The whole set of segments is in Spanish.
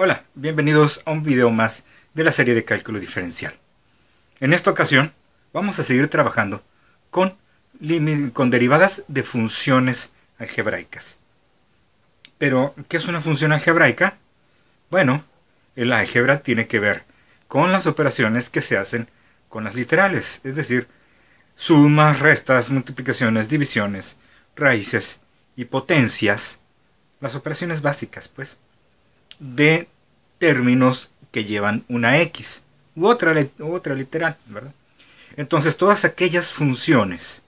Hola, bienvenidos a un video más de la serie de cálculo diferencial. En esta ocasión vamos a seguir trabajando con derivadas de funciones algebraicas. Pero, ¿qué es una función algebraica? Bueno, el álgebra tiene que ver con las operaciones que se hacen con las literales, es decir, sumas, restas, multiplicaciones, divisiones, raíces y potencias, las operaciones básicas, pues, de términos que llevan una X u otra literal, ¿verdad? Entonces, todas aquellas funciones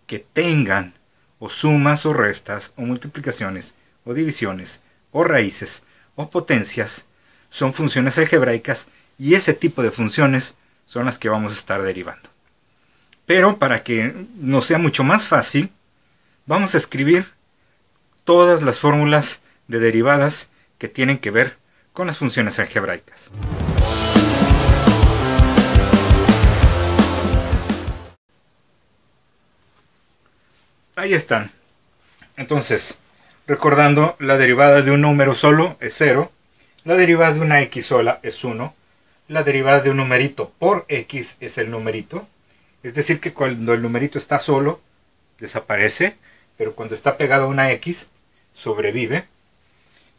que tengan o sumas o restas o multiplicaciones o divisiones o raíces o potencias son funciones algebraicas y ese tipo de funciones son las que vamos a estar derivando. Pero para que nos sea mucho más fácil, vamos a escribir todas las fórmulas de derivadas que tienen que ver con las funciones algebraicas. Ahí están. Entonces, recordando, la derivada de un número solo es 0, la derivada de una x sola es 1, la derivada de un numerito por x es el numerito, es decir que cuando el numerito está solo, desaparece, pero cuando está pegado a una x, sobrevive.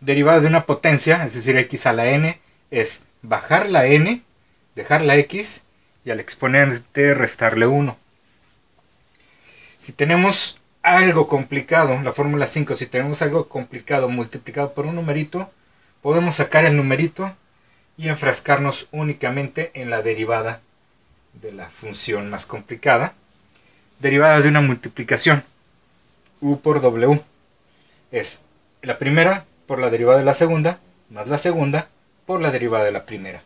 Derivada de una potencia, es decir, x a la n, es bajar la n, dejar la x, y al exponente restarle 1. Si tenemos algo complicado, la fórmula 5, si tenemos algo complicado multiplicado por un numerito, podemos sacar el numerito y enfrascarnos únicamente en la derivada de la función más complicada. Derivada de una multiplicación, u por w, es la primera por la derivada de la segunda, más la segunda por la derivada de la primera.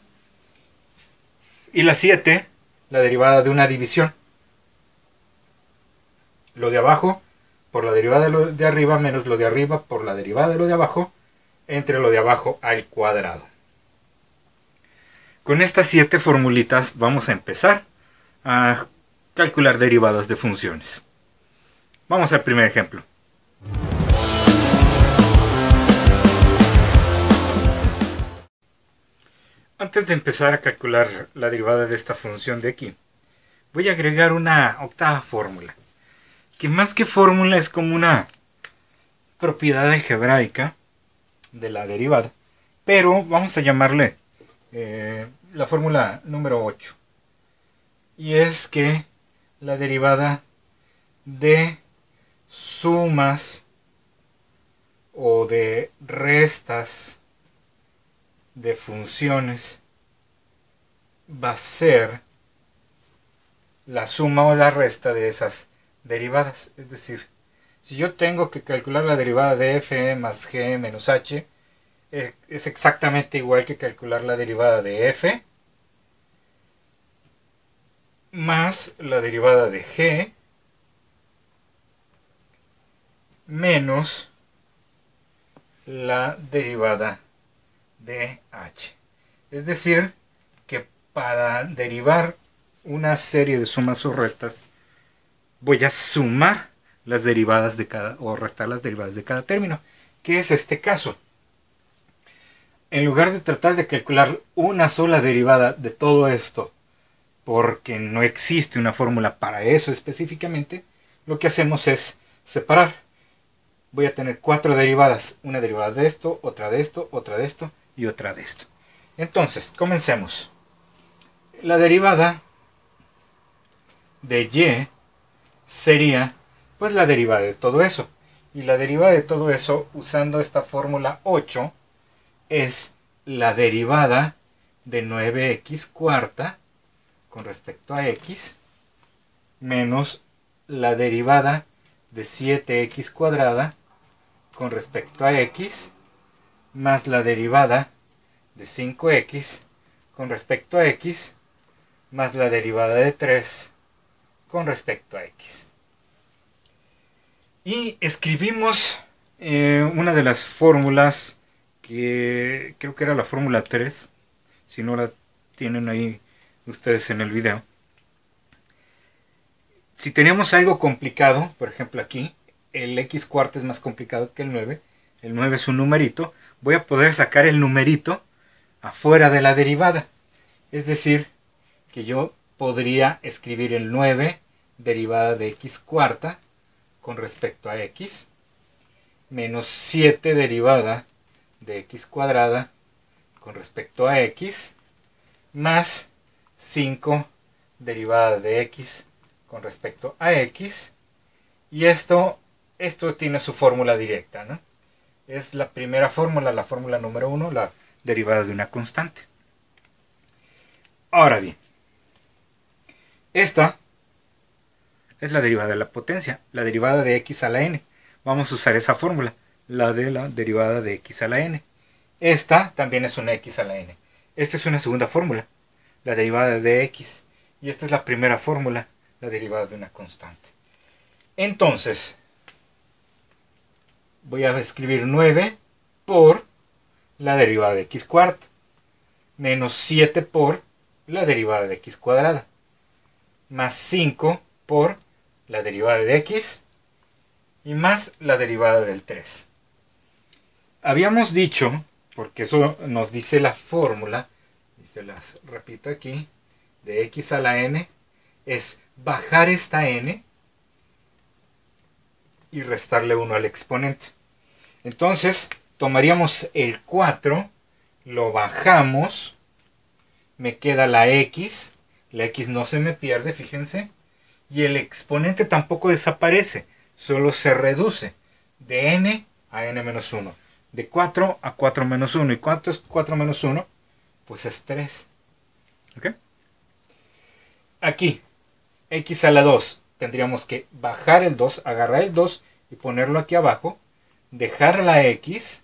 Y la 7, la derivada de una división. Lo de abajo por la derivada de lo de arriba menos lo de arriba por la derivada de lo de abajo entre lo de abajo al cuadrado. Con estas 7 formulitas vamos a empezar a calcular derivadas de funciones. Vamos al primer ejemplo. Antes de empezar a calcular la derivada de esta función de aquí, voy a agregar una octava fórmula, que más que fórmula es como una propiedad algebraica de la derivada, pero vamos a llamarle la fórmula número 8. Y es que la derivada de sumas o de restas de funciones va a ser la suma o la resta de esas derivadas. Es decir, si yo tengo que calcular la derivada de f más g menos h, es exactamente igual que calcular la derivada de f más la derivada de g menos la derivada de h. Es decir, que para derivar una serie de sumas o restas, voy a sumar las derivadas de cada, o restar las derivadas de cada término, que es este caso. En lugar de tratar de calcular una sola derivada de todo esto, porque no existe una fórmula para eso específicamente, lo que hacemos es separar. Voy a tener 4 derivadas, una derivada de esto, otra de esto, otra de esto y otra de esto. Entonces, comencemos. La derivada de y sería pues la derivada de todo eso. Y la derivada de todo eso, usando esta fórmula 8, es la derivada de 9x cuarta con respecto a x menos la derivada de 7x cuadrada con respecto a x más la derivada de 5x con respecto a x más la derivada de 3 con respecto a x. Y escribimos una de las fórmulas que creo que era la fórmula 3, si no la tienen ahí ustedes en el video. Si tenemos algo complicado, por ejemplo aquí, el x cuarto es más complicado que el 9 es un numerito, voy a poder sacar el numerito afuera de la derivada. Es decir, que yo podría escribir el 9 derivada de x cuarta con respecto a x, menos 7 derivada de x cuadrada con respecto a x, más 5 derivada de x con respecto a x. Y esto tiene su fórmula directa, ¿no? Es la primera fórmula, la fórmula número 1, la derivada de una constante. Ahora bien, esta es la derivada de la potencia, la derivada de x a la n. Vamos a usar esa fórmula, la de la derivada de x a la n. Esta también es una x a la n. Esta es una segunda fórmula, la derivada de x. Y esta es la primera fórmula, la derivada de una constante. Entonces, voy a escribir 9 por la derivada de x cuarta, menos 7 por la derivada de x cuadrada, más 5 por la derivada de x y más la derivada del 3. Habíamos dicho, porque eso nos dice la fórmula, y se las repito aquí, de x a la n, es bajar esta n y restarle 1 al exponente. Entonces, tomaríamos el 4, lo bajamos, me queda la x no se me pierde, fíjense, y el exponente tampoco desaparece, solo se reduce de n a n menos 1, de 4 a 4 menos 1. ¿Y cuánto es 4 menos 1? Pues es 3. ¿Ok? Aquí, x a la 2, tendríamos que bajar el 2, agarrar el 2 y ponerlo aquí abajo, dejar la x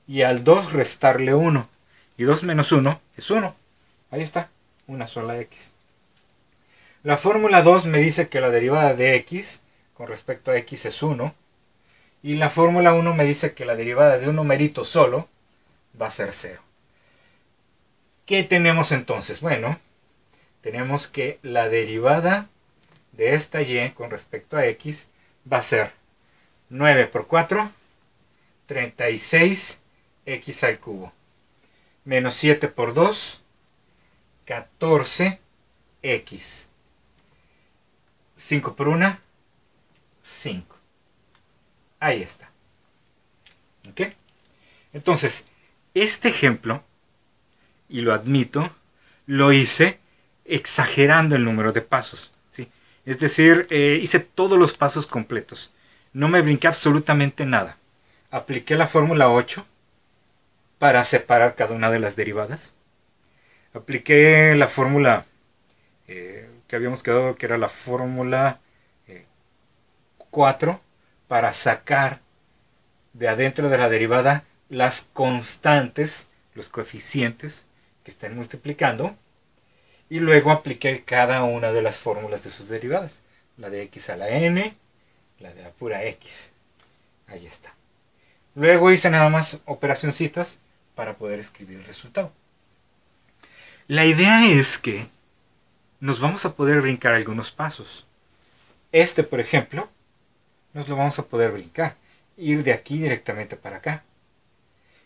y al 2 restarle 1. Y 2 menos 1 es 1. Ahí está, una sola x. La fórmula 2 me dice que la derivada de x con respecto a x es 1. Y la fórmula 1 me dice que la derivada de un numerito solo va a ser 0. ¿Qué tenemos entonces? Bueno, tenemos que la derivada de esta y con respecto a x va a ser 9 por 4, 36 x al cubo, menos 7 por 2, 14 x, 5 por 1, 5. Ahí está. ¿Ok? Entonces, este ejemplo, y lo admito, lo hice exagerando el número de pasos, ¿sí? Es decir, hice todos los pasos completos. No me brinqué absolutamente nada. Apliqué la fórmula 8 para separar cada una de las derivadas. Apliqué la fórmula que habíamos quedado, que era la fórmula 4, para sacar de adentro de la derivada las constantes, los coeficientes que estén multiplicando. Y luego apliqué cada una de las fórmulas de sus derivadas. La de x a la n, la de la pura x. Ahí está. Luego hice nada más operacioncitas para poder escribir el resultado. La idea es que nos vamos a poder brincar algunos pasos. Este, por ejemplo, nos lo vamos a poder brincar. Ir de aquí directamente para acá.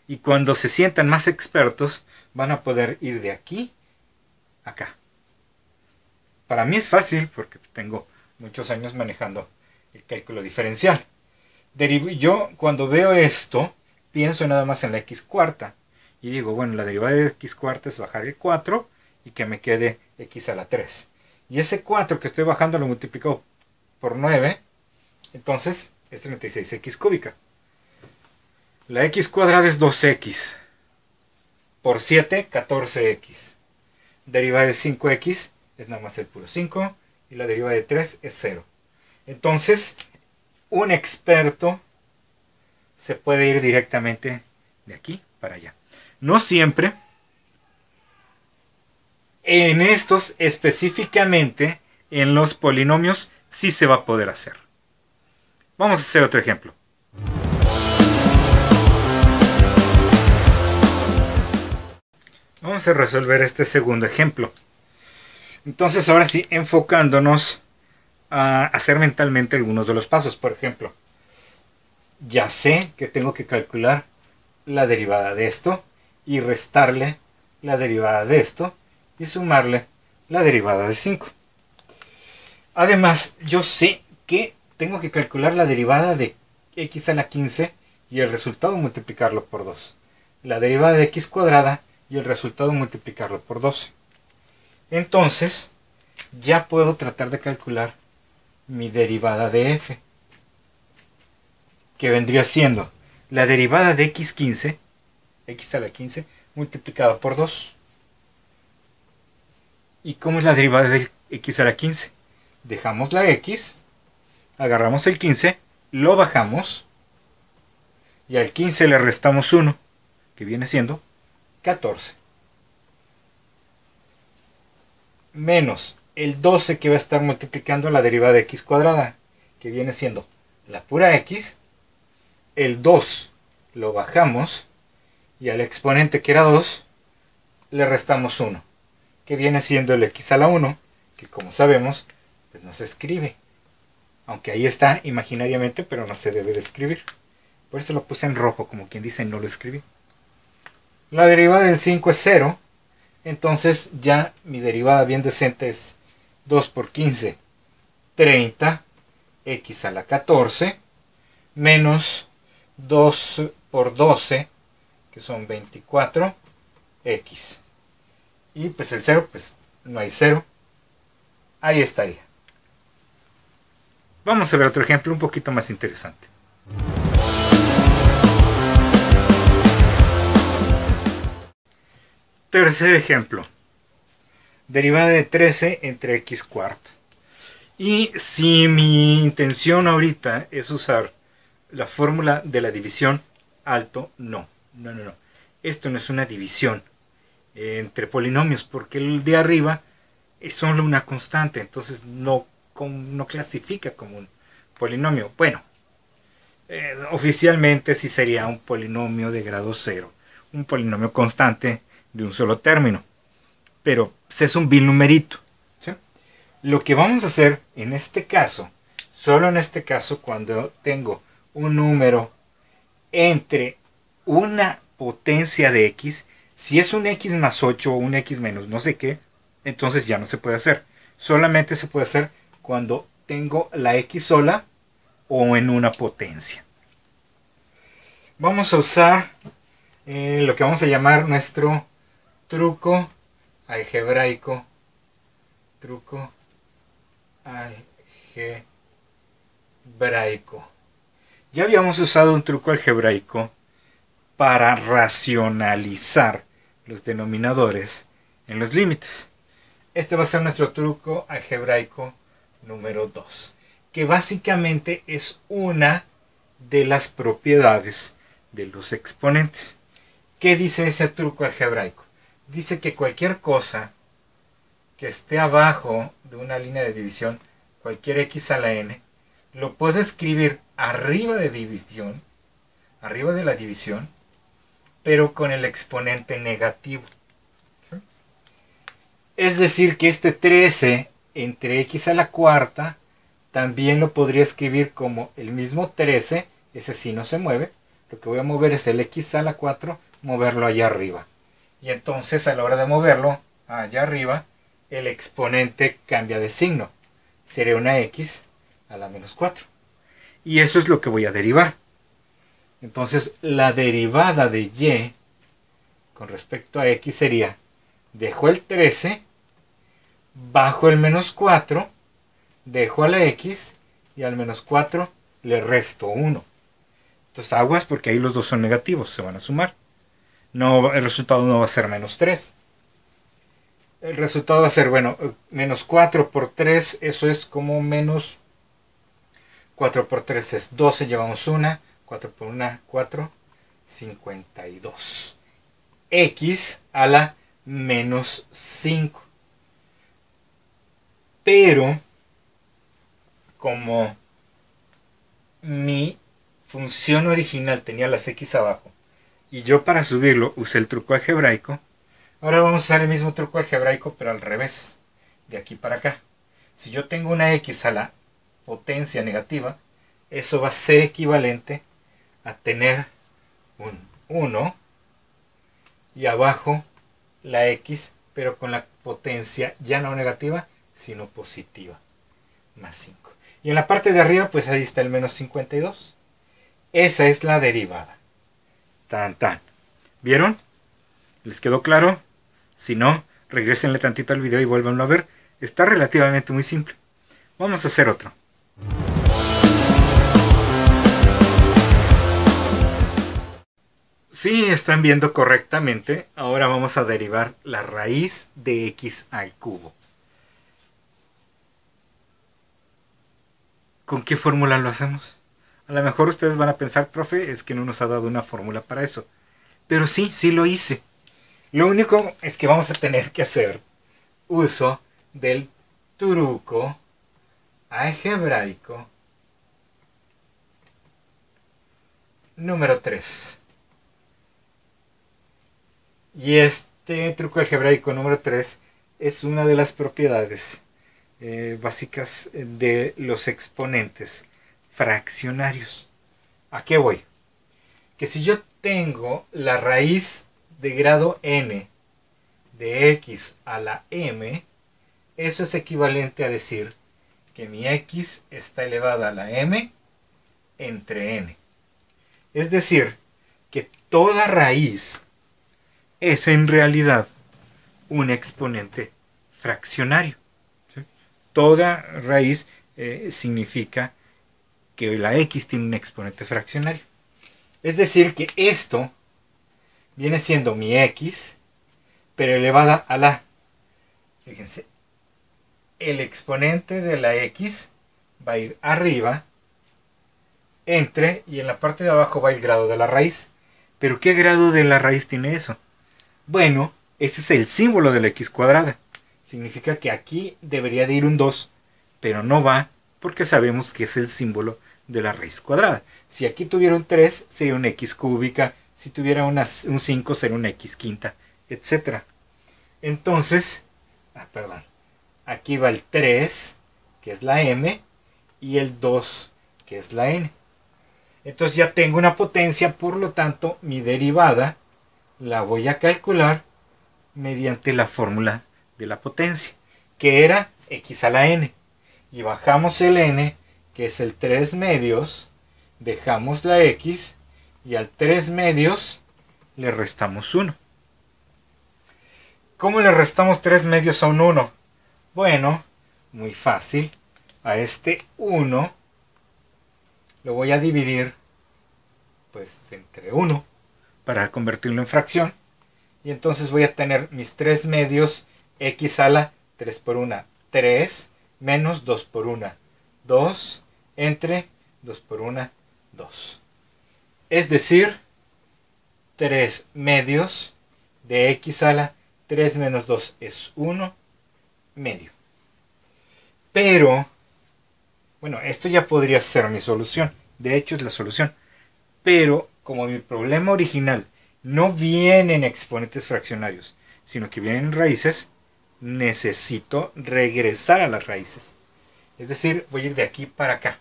Y cuando se sientan más expertos, van a poder ir de aquí a acá. Para mí es fácil porque tengo muchos años manejando el cálculo diferencial. Yo cuando veo esto, pienso nada más en la x cuarta. Y digo, bueno, la derivada de x cuarta es bajar el 4 y que me quede x a la 3. Y ese 4 que estoy bajando lo multiplico por 9. Entonces es 36x cúbica. La x cuadrada es 2x. Por 7, 14x. Derivada de 5x es nada más el puro 5. Y la derivada de 3 es 0. Entonces, un experto se puede ir directamente de aquí para allá. No siempre. En estos, específicamente, en los polinomios, sí se va a poder hacer. Vamos a hacer otro ejemplo. Vamos a resolver este segundo ejemplo. Entonces, ahora sí, enfocándonos a hacer mentalmente algunos de los pasos. Por ejemplo, ya sé que tengo que calcular la derivada de esto y restarle la derivada de esto y sumarle la derivada de 5. Además, yo sé que tengo que calcular la derivada de x a la 15 y el resultado multiplicarlo por 2. La derivada de x cuadrada y el resultado multiplicarlo por 12. Entonces, ya puedo tratar de calcular mi derivada de f, que vendría siendo la derivada de x15, x a la 15, multiplicado por 2. ¿Y cómo es la derivada de x a la 15? Dejamos la x, agarramos el 15, lo bajamos, y al 15 le restamos 1, que viene siendo 14. Menos el 12 que va a estar multiplicando la derivada de x cuadrada, que viene siendo la pura x. El 2 lo bajamos y al exponente que era 2 le restamos 1, que viene siendo el x a la 1, que como sabemos pues no se escribe, aunque ahí está imaginariamente, pero no se debe de escribir. Por eso lo puse en rojo, como quien dice no lo escribí. La derivada del 5 es 0, entonces ya mi derivada bien decente es 2 por 15, 30, x a la 14, menos 2 por 12, que son 24, x. Y pues el 0, pues no hay 0. Ahí estaría. Vamos a ver otro ejemplo un poquito más interesante. Tercer ejemplo. Derivada de 13 entre x cuarta. Y si mi intención ahorita es usar la fórmula de la división, alto, no. Esto no es una división entre polinomios, porque el de arriba es solo una constante, entonces no clasifica como un polinomio. Bueno, oficialmente sí sería un polinomio de grado 0, un polinomio constante de un solo término, pero es un binumerito, ¿sí? Lo que vamos a hacer en este caso, solo en este caso, cuando tengo un número entre una potencia de x, si es un x más 8 o un x menos no sé qué, entonces ya no se puede hacer. Solamente se puede hacer cuando tengo la x sola o en una potencia. Vamos a usar lo que vamos a llamar nuestro truco algebraico. Truco algebraico. Ya habíamos usado un truco algebraico para racionalizar los denominadores en los límites. Este va a ser nuestro truco algebraico número 2, que básicamente es una de las propiedades de los exponentes. ¿Qué dice ese truco algebraico? Dice que cualquier cosa que esté abajo de una línea de división, cualquier x a la n, lo puedo escribir arriba de la división, pero con el exponente negativo. Es decir, que este 13 entre x a la cuarta también lo podría escribir como el mismo 13, ese sí no se mueve. Lo que voy a mover es el x a la 4, moverlo allá arriba. Y entonces a la hora de moverlo allá arriba, el exponente cambia de signo. Sería una x a la menos 4. Y eso es lo que voy a derivar. Entonces la derivada de y con respecto a x sería, dejo el 13, bajo el menos 4, dejo a la x y al menos 4 le resto 1. Entonces aguas porque ahí los dos son negativos, se van a sumar. No, el resultado no va a ser menos 3. El resultado va a ser, bueno, menos 4 por 3, eso es como menos 4 por 3 es 12, llevamos 1, 4 por 1, 4, 52. X a la menos 5. Pero, como mi función original tenía las x abajo, y yo para subirlo usé el truco algebraico, ahora vamos a usar el mismo truco algebraico, pero al revés, de aquí para acá. Si yo tengo una x a la potencia negativa, eso va a ser equivalente a tener un 1 y abajo la x, pero con la potencia ya no negativa, sino positiva, más 5. Y en la parte de arriba, pues ahí está el menos 52. Esa es la derivada. Tan, tan. ¿Vieron? ¿Les quedó claro? Si no, regrésenle tantito al video y vuélvanlo a ver. Está relativamente muy simple. Vamos a hacer otro. Si están viendo correctamente, ahora vamos a derivar la raíz de x al cubo. ¿Con qué fórmula lo hacemos? A lo mejor ustedes van a pensar, profe, es que no nos ha dado una fórmula para eso. Pero sí, sí lo hice. Lo único es que vamos a tener que hacer uso del truco algebraico número 3. Y este truco algebraico número 3 es una de las propiedades básicas de los exponentes fraccionarios. ¿A qué voy? Que si yo tengo la raíz de grado n de x a la m, eso es equivalente a decir que mi x está elevada a la m entre n. Es decir, que toda raíz es en realidad un exponente fraccionario. ¿Sí? Toda raíz significa que la x tiene un exponente fraccionario. Es decir, que esto viene siendo mi x, pero elevada a la... Fíjense, el exponente de la x va a ir arriba, entre, y en la parte de abajo va el grado de la raíz. ¿Pero qué grado de la raíz tiene eso? Bueno, ese es el símbolo de la x cuadrada. Significa que aquí debería de ir un 2, pero no va porque sabemos que es el símbolo de la raíz cuadrada. Si aquí tuviera un 3, sería una x cúbica. Si tuviera un 5, sería una x quinta, etc. Entonces, aquí va el 3, que es la m, y el 2, que es la n. Entonces ya tengo una potencia, por lo tanto, mi derivada la voy a calcular mediante la fórmula de la potencia, que era x a la n. Y bajamos el n, que es el 3 medios, dejamos la x, y al 3 medios le restamos 1. ¿Cómo le restamos 3 medios a un 1? Bueno, muy fácil. A este 1 lo voy a dividir pues entre 1 para convertirlo en fracción. Y entonces voy a tener mis 3 medios, x a la 3 por 1, 3, menos 2 por 1, 2, entre 2 por 1, 2. Es decir, 3 medios de x a la 3 menos 2 es 1 medio. Pero, bueno, esto ya podría ser mi solución. De hecho es la solución. Pero, como mi problema original no viene en exponentes fraccionarios, sino que vienen en raíces, necesito regresar a las raíces. Es decir, voy a ir de aquí para acá.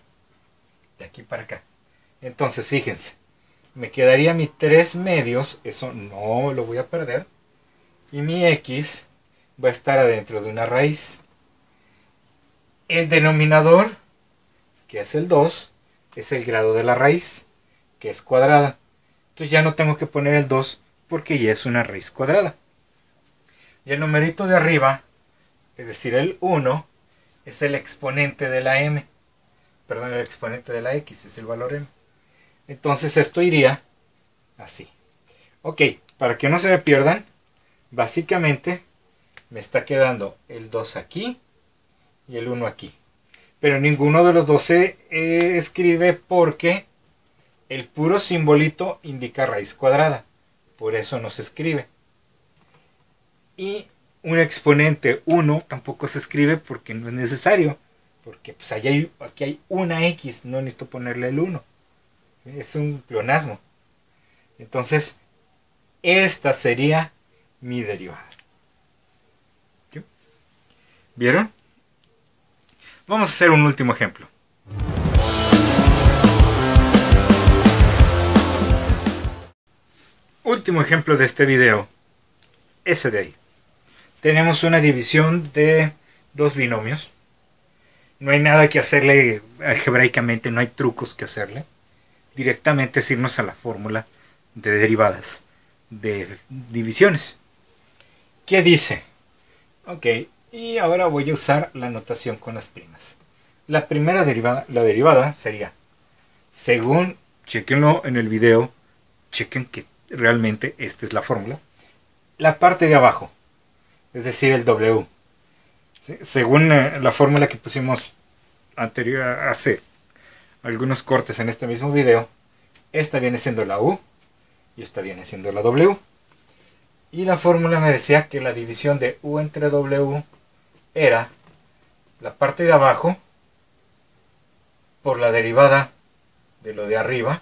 De aquí para acá. Entonces, fíjense. Me quedaría mi 3 medios. Eso no lo voy a perder. Y mi x va a estar adentro de una raíz. El denominador, que es el 2, es el grado de la raíz, que es cuadrada. Entonces ya no tengo que poner el 2 porque ya es una raíz cuadrada. Y el numerito de arriba, es decir, el 1, es el exponente de la m. Perdón, el exponente de la x, es el valor m. Entonces esto iría así. Ok, para que no se me pierdan, básicamente me está quedando el 2 aquí y el 1 aquí. Pero ninguno de los dos se escribe porque el puro simbolito indica raíz cuadrada. Por eso no se escribe. Y un exponente 1 tampoco se escribe porque no es necesario. Porque pues aquí hay una x, no necesito ponerle el 1. Es un pleonasmo. Entonces, esta sería mi derivada. ¿Sí? ¿Vieron? Vamos a hacer un último ejemplo. Último ejemplo de este video. ese de ahí. Tenemos una división de dos binomios. No hay nada que hacerle algebraicamente, no hay trucos que hacerle. Directamente es irnos a la fórmula de derivadas de divisiones. ¿Qué dice? Ok, y ahora voy a usar la notación con las primas. La primera derivada, la derivada sería, según, chequenlo en el video, chequen que realmente esta es la fórmula, la parte de abajo, es decir, el W. ¿Sí? Según la fórmula que pusimos anterior, hace algunos cortes en este mismo video, esta viene siendo la U y esta viene siendo la W. Y la fórmula me decía que la división de U entre W era la parte de abajo por la derivada de lo de arriba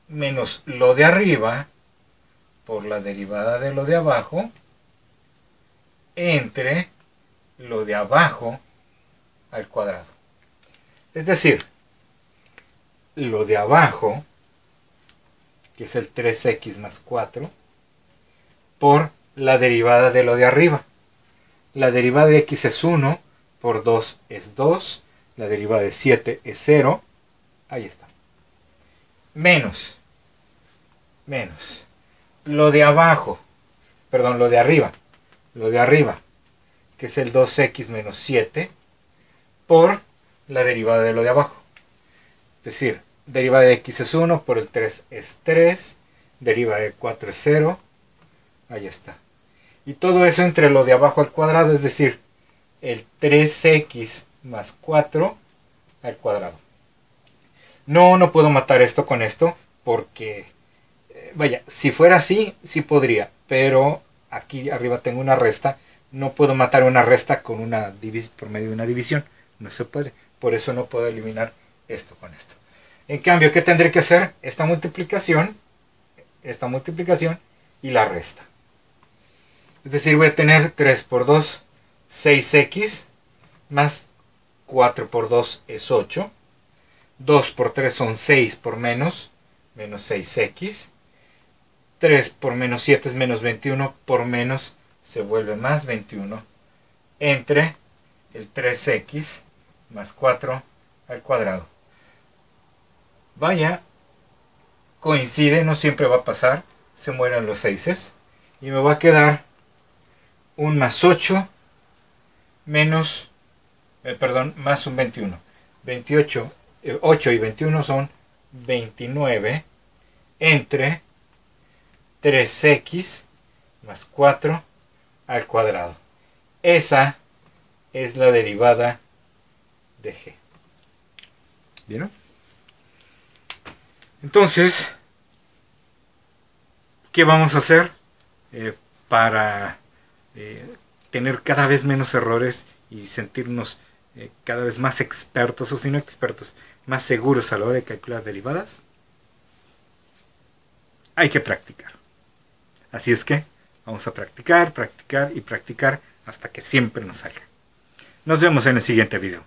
menos lo de arriba por la derivada de lo de abajo entre lo de abajo al cuadrado. Es decir, lo de abajo, que es el 3x más 4, por la derivada de lo de arriba. La derivada de x es 1, por 2 es 2, la derivada de 7 es 0, ahí está. Menos lo de abajo, perdón, lo de arriba, que es el 2x menos 7, por la derivada de lo de abajo. Es decir, derivada de x es 1, por el 3 es 3, derivada de 4 es 0, ahí está. Y todo eso entre lo de abajo al cuadrado, es decir, el 3x más 4 al cuadrado. No puedo matar esto con esto, porque, vaya, si fuera así, sí podría, pero aquí arriba tengo una resta, no puedo matar una resta con una por medio de una división, no se puede, por eso no puedo eliminar esto con esto. En cambio, ¿qué tendré que hacer? Esta multiplicación y la resta. Es decir, voy a tener 3 por 2, 6x, más 4 por 2 es 8. 2 por 3 son 6 por menos 6x. 3 por menos 7 es menos 21, por menos se vuelve más 21. Entre el 3x más 4 al cuadrado. Vaya, coincide, no siempre va a pasar, se mueren los 6's. Y me va a quedar un más 8 menos, más un 21. 8 y 21 son 29 entre 3x más 4 al cuadrado. Esa es la derivada de g. ¿Vieron? Entonces, ¿qué vamos a hacer para tener cada vez menos errores y sentirnos cada vez más expertos, o si no expertos, más seguros a la hora de calcular derivadas? Hay que practicar. Así es que vamos a practicar, practicar y practicar hasta que siempre nos salga. Nos vemos en el siguiente video.